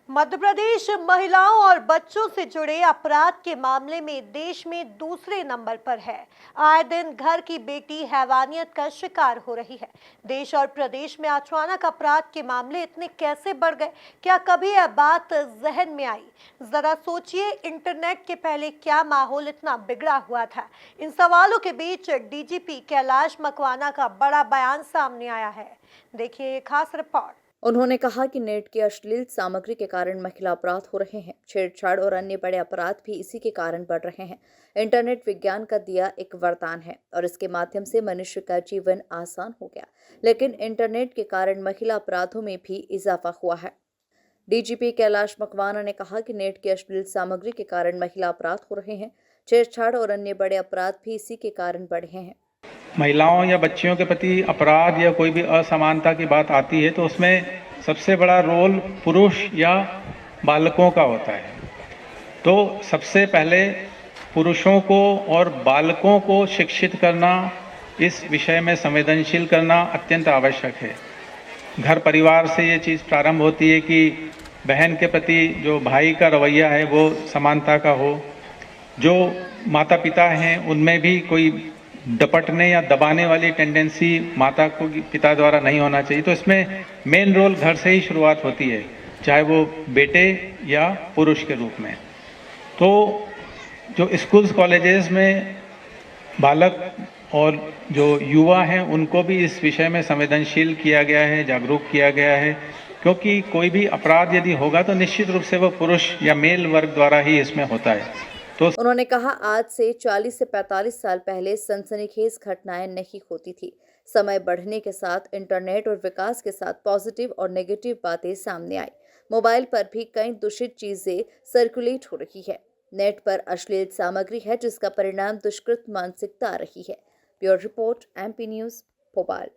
मध्य प्रदेश महिलाओं और बच्चों से जुड़े अपराध के मामले में देश में दूसरे नंबर पर है। आए दिन घर की बेटी हैवानियत का शिकार हो रही है। देश और प्रदेश में अचानक अपराध के मामले इतने कैसे बढ़ गए? क्या कभी यह बात जहन में आई? जरा सोचिए, इंटरनेट के पहले क्या माहौल इतना बिगड़ा हुआ था? इन सवालों के बीच डीजीपी कैलाश मकवाना का बड़ा बयान सामने आया है। देखिए ये खास रिपोर्ट। उन्होंने कहा कि नेट की अश्लील सामग्री के कारण महिला अपराध हो रहे हैं। छेड़छाड़ और अन्य बड़े अपराध भी इसी के कारण बढ़ रहे हैं। इंटरनेट विज्ञान का दिया एक वरदान है और इसके माध्यम से मनुष्य का जीवन आसान हो गया, लेकिन इंटरनेट के कारण महिला अपराधों में भी इजाफा हुआ है। डीजीपी कैलाश मकवाना ने कहा कि नेट की अश्लील सामग्री के कारण महिला अपराध हो रहे हैं। छेड़छाड़ और अन्य बड़े अपराध भी इसी के कारण बढ़े हैं। महिलाओं या बच्चियों के प्रति अपराध या कोई भी असमानता की बात आती है तो उसमें सबसे बड़ा रोल पुरुष या बालकों का होता है। तो सबसे पहले पुरुषों को और बालकों को शिक्षित करना, इस विषय में संवेदनशील करना अत्यंत आवश्यक है। घर परिवार से ये चीज़ प्रारंभ होती है कि बहन के प्रति जो भाई का रवैया है वो समानता का हो। जो माता पिता हैं उनमें भी कोई डपटने या दबाने वाली टेंडेंसी माता को पिता द्वारा नहीं होना चाहिए। तो इसमें मेन रोल घर से ही शुरुआत होती है, चाहे वो बेटे या पुरुष के रूप में। तो जो स्कूल्स कॉलेजेस में बालक और जो युवा हैं उनको भी इस विषय में संवेदनशील किया गया है, जागरूक किया गया है, क्योंकि कोई भी अपराध यदि होगा तो निश्चित रूप से वो पुरुष या मेल वर्ग द्वारा ही इसमें होता है। तो उन्होंने कहा, आज से 40 से 45 साल पहले सनसनीखेज घटनाएं नहीं होती थी। समय बढ़ने के साथ इंटरनेट और विकास के साथ पॉजिटिव और नेगेटिव बातें सामने आई। मोबाइल पर भी कई दूषित चीजें सर्कुलेट हो रही है। नेट पर अश्लील सामग्री है जिसका परिणाम दुष्कृत मानसिकता आ रही है। Bureau report, MP news, Bhopal.